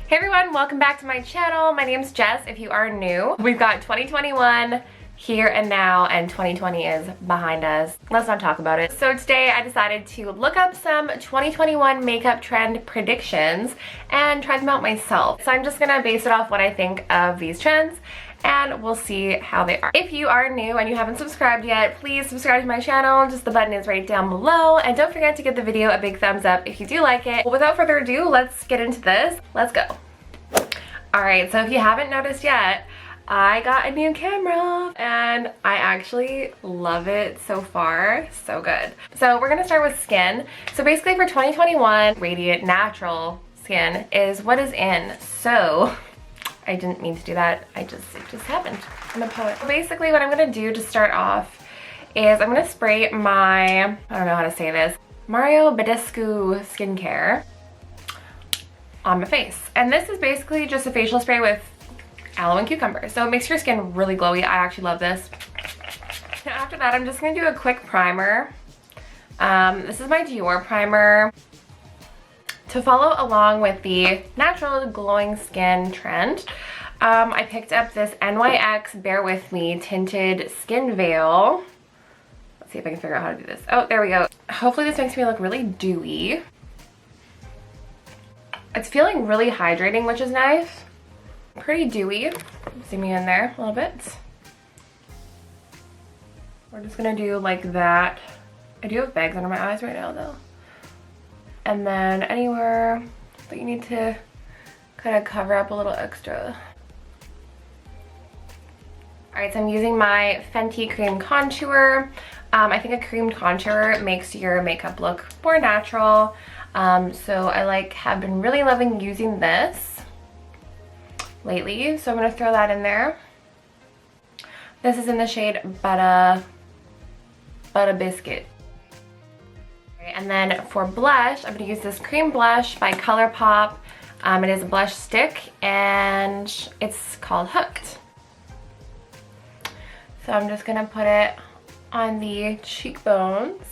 Hey everyone, welcome back to my channel. My name's Jess if you are new. We've got 2021 here and now, and 2020 is behind us. Let's not talk about it. So today I decided to look up some 2021 makeup trend predictions and try them out myself. So I'm just gonna base it off what I think of these trends, and we'll see how they are. If you are new and you haven't subscribed yet, please subscribe to my channel. Just the button is right down below, and don't forget to give the video a big thumbs up if you do like it. Well, without further ado, let's get into this. Let's go. Alright, so if you haven't noticed yet, I got a new camera and I actually love it so far. So good. So we're gonna start with skin. So basically for 2021, radiant natural skin is what is in. So I didn't mean to do that. It just happened. I'm a poet. Basically what I'm gonna do to start off is I'm gonna spray my, I don't know how to say this, Badescu skincare on my face. And this is basically just a facial spray with aloe and cucumber. So it makes your skin really glowy. I actually love this. Now after that, I'm just gonna do a quick primer. This is my Dior primer. To follow along with the natural glowing skin trend, I picked up this NYX Bear With Me tinted skin veil. Let's see if I can figure out how to do this. Oh, there we go. Hopefully this makes me look really dewy. It's feeling really hydrating, which is nice. Pretty dewy. Zoom me in there a little bit. We're just gonna do like that. I do have bags under my eyes right now though. And then anywhere that you need to kind of cover up a little extra. Alright, so I'm using my Fenty cream contour. I think a cream contour makes your makeup look more natural. So I have been really loving using this lately. So I'm gonna throw that in there. This is in the shade Badescu. And then for blush, I'm gonna use this cream blush by Colourpop. It is a blush stick and it's called Hooked. So I'm just gonna put it on the cheekbones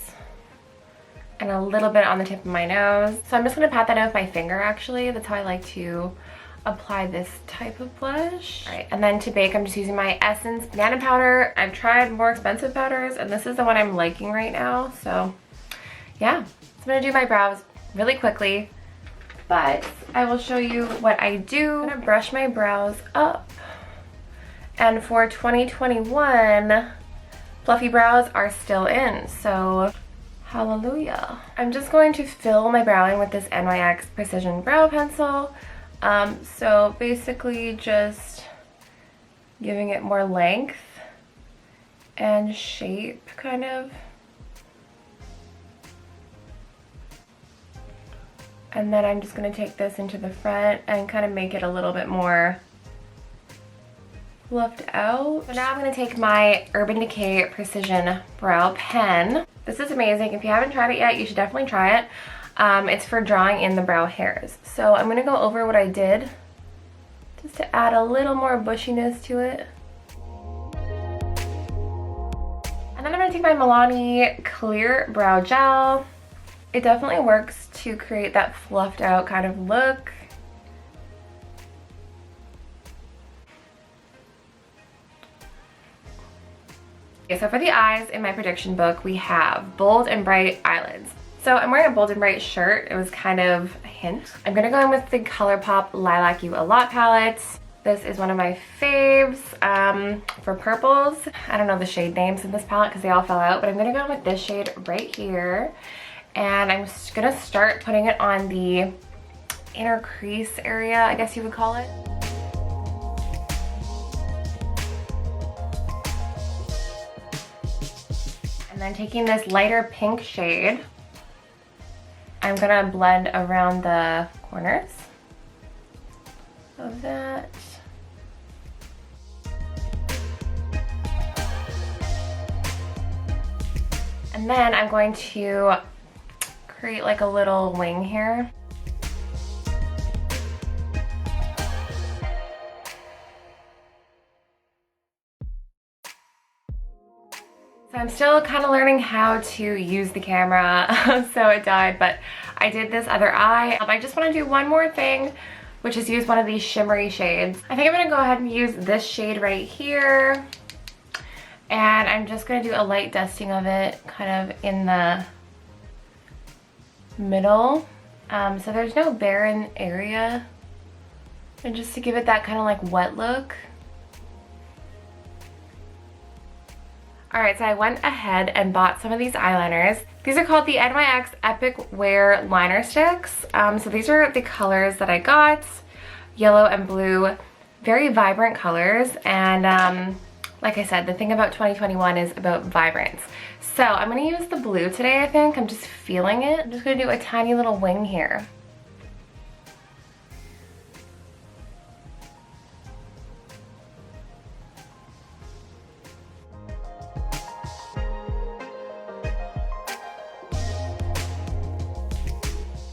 and a little bit on the tip of my nose. So I'm just gonna pat that in with my finger actually. That's how I like to apply this type of blush. All right, and then to bake, I'm just using my Essence banana powder. I've tried more expensive powders and this is the one I'm liking right now. So yeah, so I'm gonna do my brows really quickly, but I will show you what I do. I'm gonna brush my brows up. And for 2021, fluffy brows are still in, so hallelujah. I'm just going to fill my brow in with this NYX Precision Brow Pencil. So basically just giving it more length and shape, kind of. And then I'm just gonna take this into the front and kind of make it a little bit more fluffed out. So now I'm gonna take my Urban Decay Precision Brow Pen. This is amazing. If you haven't tried it yet, you should definitely try it. It's for drawing in the brow hairs. So I'm gonna go over what I did just to add a little more bushiness to it. And then I'm gonna take my Milani Clear Brow Gel. It definitely works to create that fluffed out kind of look. Okay, so for the eyes in my prediction book, we have bold and bright eyelids. So I'm wearing a bold and bright shirt. It was kind of a hint. I'm gonna go in with the Colourpop Lilac You A Lot palette. This is one of my faves for purples. I don't know the shade names in this palette because they all fell out, but I'm gonna go in with this shade right here. And I'm just gonna start putting it on the inner crease area, I guess you would call it. And then taking this lighter pink shade, I'm gonna blend around the corners of that. And then I'm going to create like a little wing here. So I'm still kind of learning how to use the camera, so it died, but I did this other eye. I just want to do one more thing which is use one of these shimmery shades. I think I'm gonna go ahead and use this shade right here. And I'm just gonna do a light dusting of it kind of in the middle. So there's no barren area. And just to give it that kind of like wet look. Alright, so I went ahead and bought some of these eyeliners. These are called the NYX Epic Wear Liner Sticks. So these are the colors that I got. Yellow and blue. Very vibrant colors. And like I said, the thing about 2021 is about vibrance. So I'm going to use the blue today, I think. I'm just feeling it. I'm just going to do a tiny little wing here.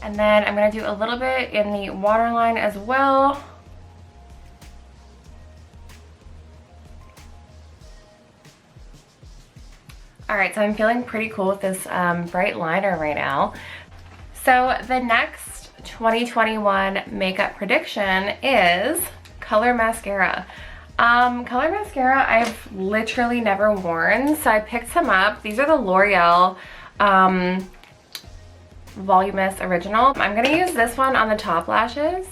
And then I'm going to do a little bit in the waterline as well. Alright, so I'm feeling pretty cool with this bright liner right now. So the next 2021 makeup prediction is Color Mascara. Color Mascara I've literally never worn, so I picked some up. These are the L'Oreal Voluminous Original. I'm gonna use this one on the top lashes.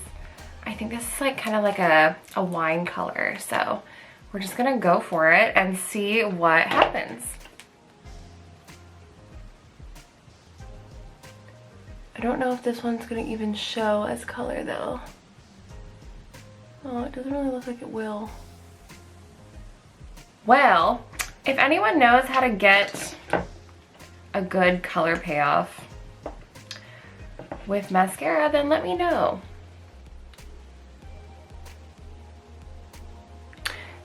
I think this is like kind of like a wine color, so we're just gonna go for it and see what happens. I don't know if this one's gonna even show as color though. Oh, it doesn't really look like it will. Well, if anyone knows how to get a good color payoff with mascara, then let me know.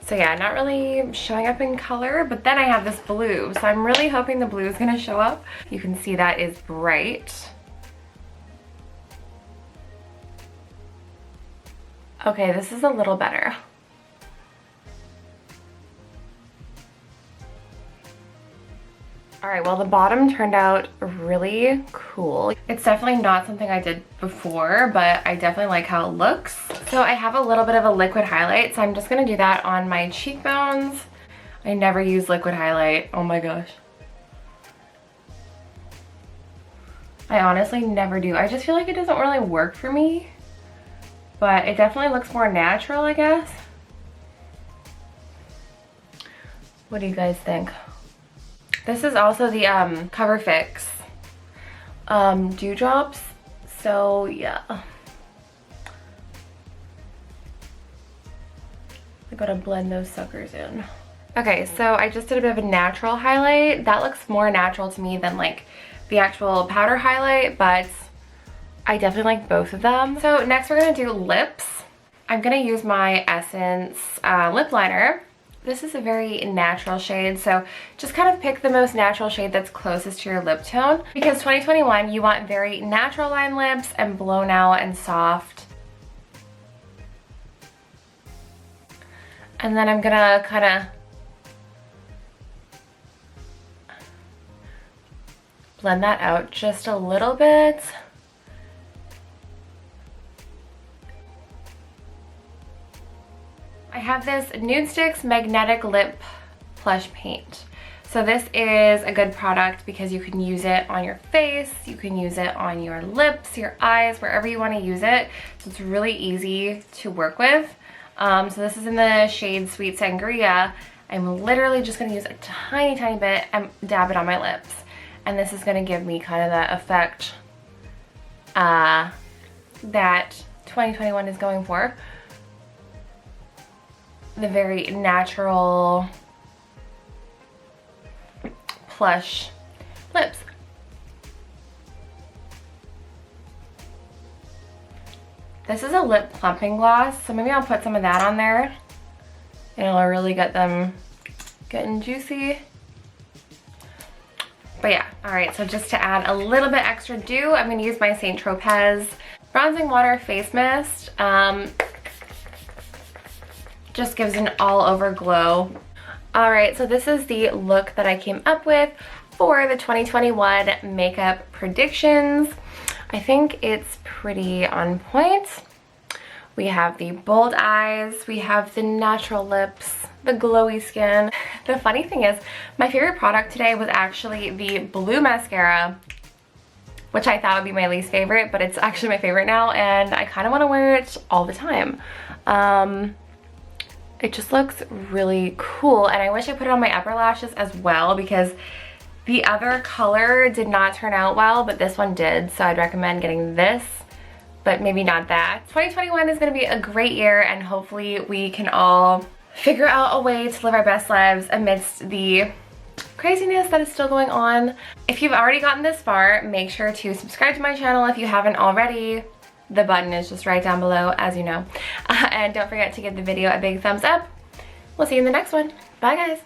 So yeah, not really showing up in color, but then I have this blue, so I'm really hoping the blue is gonna show up. You can see that is bright. Okay, this is a little better. All right, well, the bottom turned out really cool. It's definitely not something I did before, but I definitely like how it looks. So I have a little bit of a liquid highlight, so I'm just gonna do that on my cheekbones. I never use liquid highlight, oh my gosh. I honestly never do. I just feel like it doesn't really work for me, but it definitely looks more natural, I guess. What do you guys think? This is also the Cover Fix Dewdrops, so yeah. I gotta blend those suckers in. Okay, so I just did a bit of a natural highlight. That looks more natural to me than like the actual powder highlight, but I definitely like both of them. So next we're gonna do lips. I'm gonna use my Essence lip liner. This is a very natural shade, so just kind of pick the most natural shade that's closest to your lip tone, because 2021 you want very natural line lips and blown out and soft. And then I'm gonna kind of blend that out just a little bit. I have this Nudestix Magnetic Lip Plush Paint. So this is a good product because you can use it on your face, you can use it on your lips, your eyes, wherever you want to use it. So it's really easy to work with. So this is in the shade Sweet Sangria. I'm literally just going to use a tiny bit and dab it on my lips. And this is going to give me kind of that effect that 2021 is going for. The very natural plush lips. This is a lip plumping gloss, so maybe I'll put some of that on there and it'll really get them getting juicy. But yeah, all right, so just to add a little bit extra dew, I'm gonna use my St. Tropez Bronzing Water Face Mist. Just gives an all over glow. All right, so this is the look that I came up with for the 2021 makeup predictions. I think it's pretty on point. We have the bold eyes, we have the natural lips, the glowy skin. The funny thing is, my favorite product today was actually the blue mascara, which I thought would be my least favorite, but it's actually my favorite now, and I kind of want to wear it all the time. It just looks really cool, and I wish I put it on my upper lashes as well, because the other color did not turn out well, but this one did, so I'd recommend getting this, but maybe not that. 2021 is going to be a great year, and hopefully we can all figure out a way to live our best lives amidst the craziness that is still going on. If you've already gotten this far, make sure to subscribe to my channel if you haven't already. The button is just right down below, as you know. And don't forget to give the video a big thumbs up. We'll see you in the next one. Bye, guys.